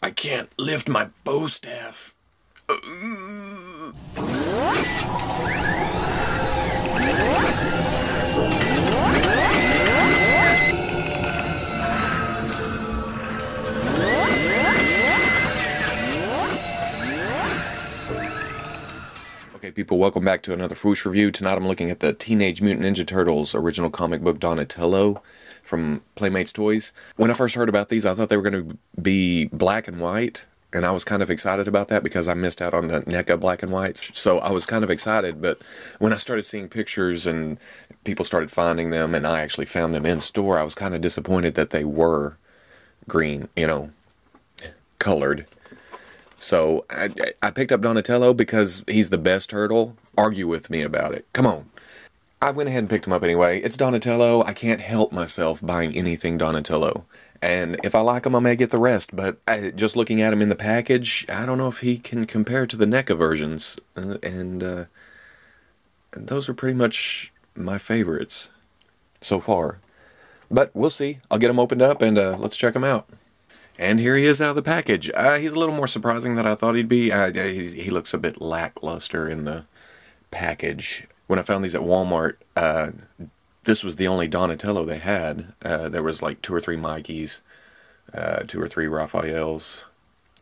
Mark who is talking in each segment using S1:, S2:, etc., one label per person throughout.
S1: I can't lift my bow staff. Okay, people, welcome back to another Fwoosh review. Tonight I'm looking at the Teenage Mutant Ninja Turtles original comic book Donatello from Playmates Toys. When I first heard about these, I thought they were going to be black and white, and I was kind of excited about that because I missed out on the NECA black and whites. So I was kind of excited, but when I started seeing pictures and people started finding them, and I actually found them in store, I was kind of disappointed that they were green, you know, colored. So I picked up Donatello because he's the best turtle. Argue with me about it. Come on. I went ahead and picked him up anyway. It's Donatello. I can't help myself buying anything Donatello. And if I like him, I may get the rest. But just looking at him in the package, I don't know if he can compare to the NECA versions. And those are pretty much my favorites so far. But we'll see. I'll get him opened up and let's check him out. And here he is out of the package. He's a little more surprising than I thought he'd be. He looks a bit lackluster in the package. When I found these at Walmart, this was the only Donatello they had. There was like 2 or 3 Mikeys, 2 or 3 Raphaels,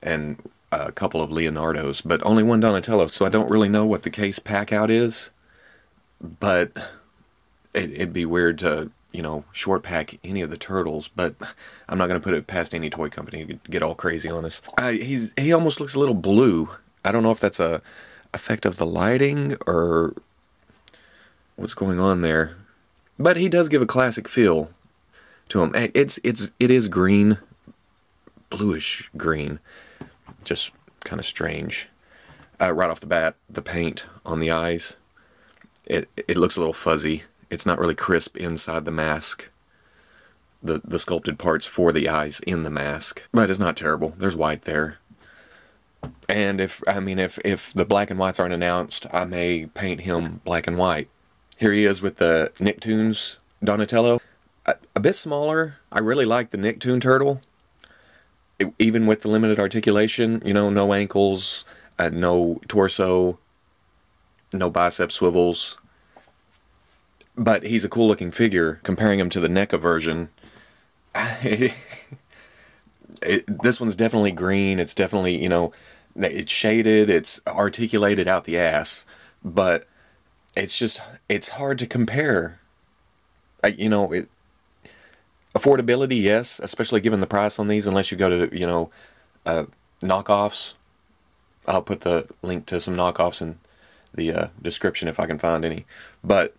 S1: and a couple of Leonardos, but only one Donatello. So I don't really know what the case pack out is, but it'd be weird to, you know, short pack any of the turtles, but I'm not going to put it past any toy company to get all crazy on us. He almost looks a little blue. I don't know if that's a effect of the lighting or what's going on there, but he does give a classic feel to him. It is green, bluish green, just kind of strange. Right off the bat, the paint on the eyes, it looks a little fuzzy. It's not really crisp inside the mask, the sculpted parts for the eyes in the mask, but it's not terrible. There's white there. And if the black and whites aren't announced, I may paint him black and white. Here he is with the Nicktoons Donatello. A bit smaller. I really like the Nicktoon turtle. Even with the limited articulation, you know, no ankles, no torso, no bicep swivels. But he's a cool looking figure. Comparing him to the NECA version, this one's definitely green. It's definitely, you know, it's shaded, it's articulated out the ass, but it's hard to compare. You know, affordability, yes, especially given the price on these, unless you go to, you know, knockoffs. I'll put the link to some knockoffs in the description if I can find any. But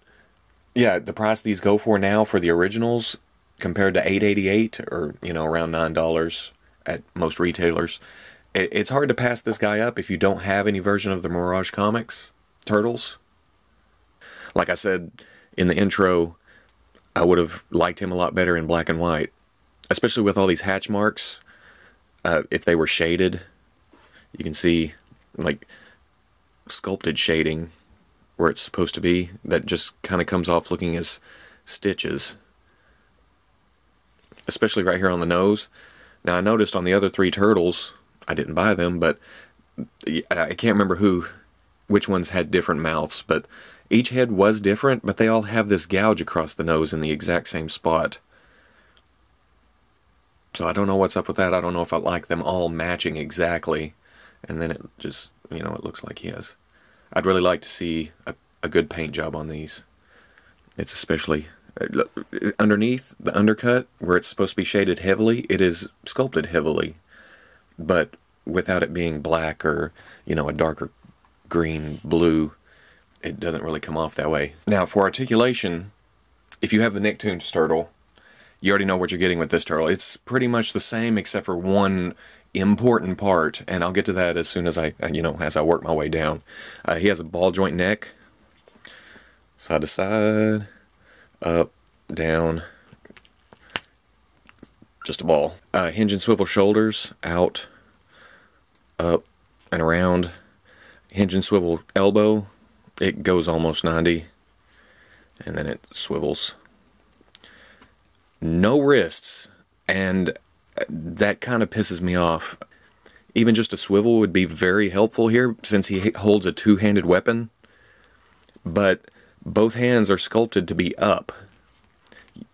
S1: yeah, the price these go for now for the originals compared to $8.88 or, you know, around $9 at most retailers, it's hard to pass this guy up if you don't have any version of the Mirage Comics Turtles. Like I said in the intro, I would have liked him a lot better in black and white, especially with all these hatch marks. If they were shaded, you can see like sculpted shading where it's supposed to be, that just kind of comes off looking as stitches. Especially right here on the nose. Now I noticed on the other 3 turtles, I didn't buy them, but I can't remember which ones had different mouths, but each head was different, but they all have this gouge across the nose in the exact same spot. So I don't know what's up with that. I don't know if I like them all matching exactly, and then it just, you know, it looks like he has. I'd really like to see a good paint job on these. It's especially underneath the undercut where it's supposed to be shaded heavily, it is sculpted heavily, but without it being black or, you know, a darker green, blue, it doesn't really come off that way. Now for articulation, if you have the Nicktoons turtle, you already know what you're getting with this turtle. It's pretty much the same except for one important part, and I'll get to that as soon as as I work my way down. He has a ball joint neck, side to side, up, down, just a ball. Hinge and swivel shoulders, out, up, and around. Hinge and swivel elbow, it goes almost 90, and then it swivels. No wrists, and that kind of pisses me off. even just a swivel would be very helpful here, since he holds a two-handed weapon. But both hands are sculpted to be up.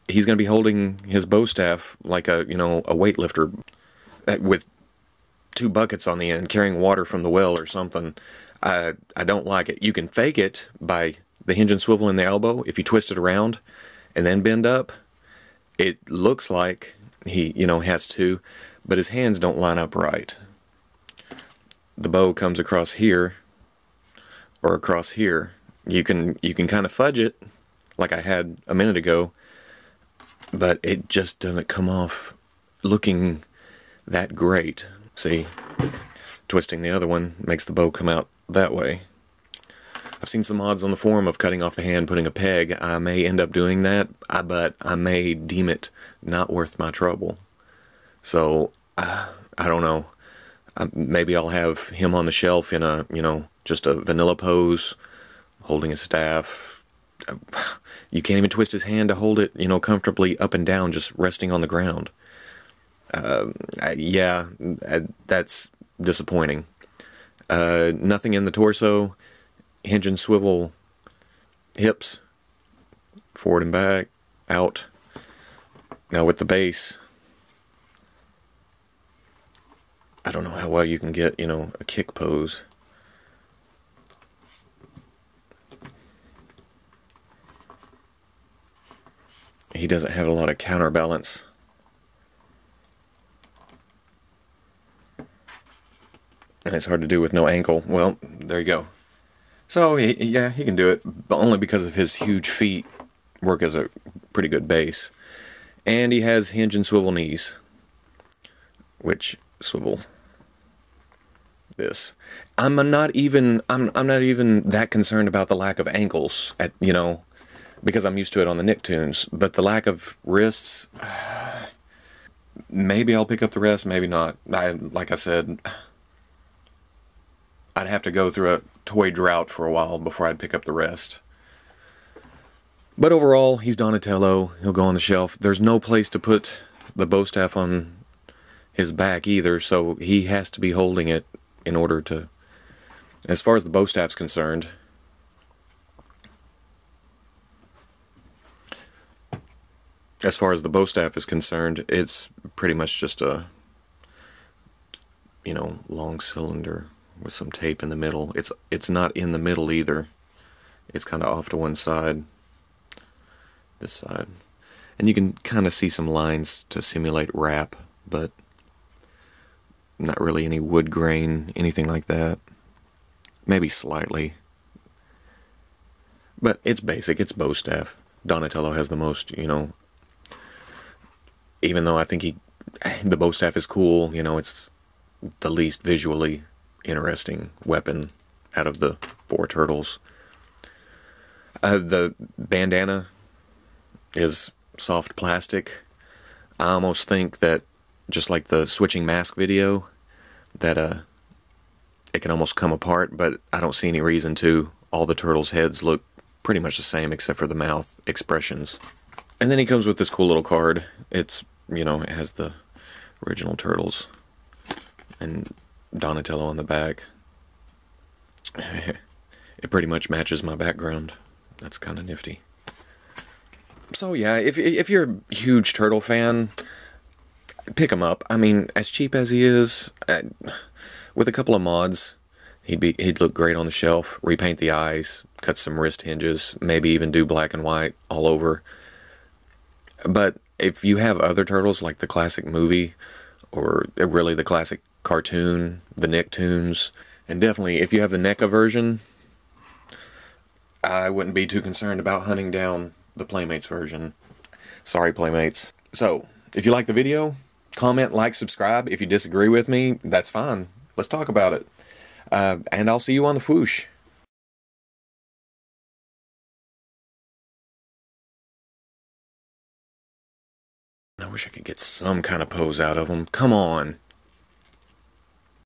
S1: He's going to be holding his bow staff like a weightlifter with two buckets on the end, carrying water from the well or something. I don't like it. You can fake it by the hinge and swivel in the elbow. If you twist it around and then bend up, it looks like he, has two, but his hands don't line up right. The bow comes across here or across here. You can kind of fudge it like I had a minute ago, but it just doesn't come off looking that great. See, twisting the other one makes the bow come out that way. I've seen some mods on the forum of cutting off the hand, putting a peg. I may end up doing that, but I may deem it not worth my trouble. So, I don't know. Maybe I'll have him on the shelf in a, just a vanilla pose, holding a staff. You can't even twist his hand to hold it, comfortably up and down, just resting on the ground. Yeah, that's disappointing. Nothing in the torso, hinge and swivel hips, forward and back, out. Now with the base, I don't know how well you can get, a kick pose. He doesn't have a lot of counterbalance. And it's hard to do with no ankle. Well, there you go. So, yeah, he can do it, but only because of his huge feet work as a pretty good base. And he has hinge and swivel knees. Which, swivel this. I'm not even that concerned about the lack of ankles, because I'm used to it on the Nicktoons. But the lack of wrists, maybe I'll pick up the rest, maybe not. Like I said, I'd have to go through a toy drought for a while before I'd pick up the rest. But overall, he's Donatello. He'll go on the shelf. There's no place to put the bow staff on his back either, so he has to be holding it in order to... As far as the bow staff's concerned, it's pretty much just a, long cylinder with some tape in the middle. It's not in the middle either. It's kind of off to one side. This side. And you can kind of see some lines to simulate wrap, but not really any wood grain, anything like that. Maybe slightly. But it's basic, it's bow staff. Donatello has the most, even though I think the bow staff is cool, it's the least visually interesting weapon out of the four turtles. The bandana is soft plastic. I almost think that, just like the switching mask video, that it can almost come apart, but I don't see any reason to. All the turtles' heads look pretty much the same except for the mouth expressions. And then he comes with this cool little card. It's, it has the original turtles and Donatello on the back. It pretty much matches my background. That's kind of nifty. So yeah, if you're a huge turtle fan, pick him up. I mean, as cheap as he is, with a couple of mods, he'd look great on the shelf. Repaint the eyes, cut some wrist hinges, maybe even do black and white all over. But if you have other turtles like the classic movie, or really the classic cartoon, the Nicktoons, and definitely if you have the NECA version, I wouldn't be too concerned about hunting down the Playmates version. Sorry, Playmates. So, if you like the video, comment, like, subscribe. If you disagree with me, that's fine. Let's talk about it. And I'll see you on the Fwoosh. I wish I could get some kind of pose out of him. Come on.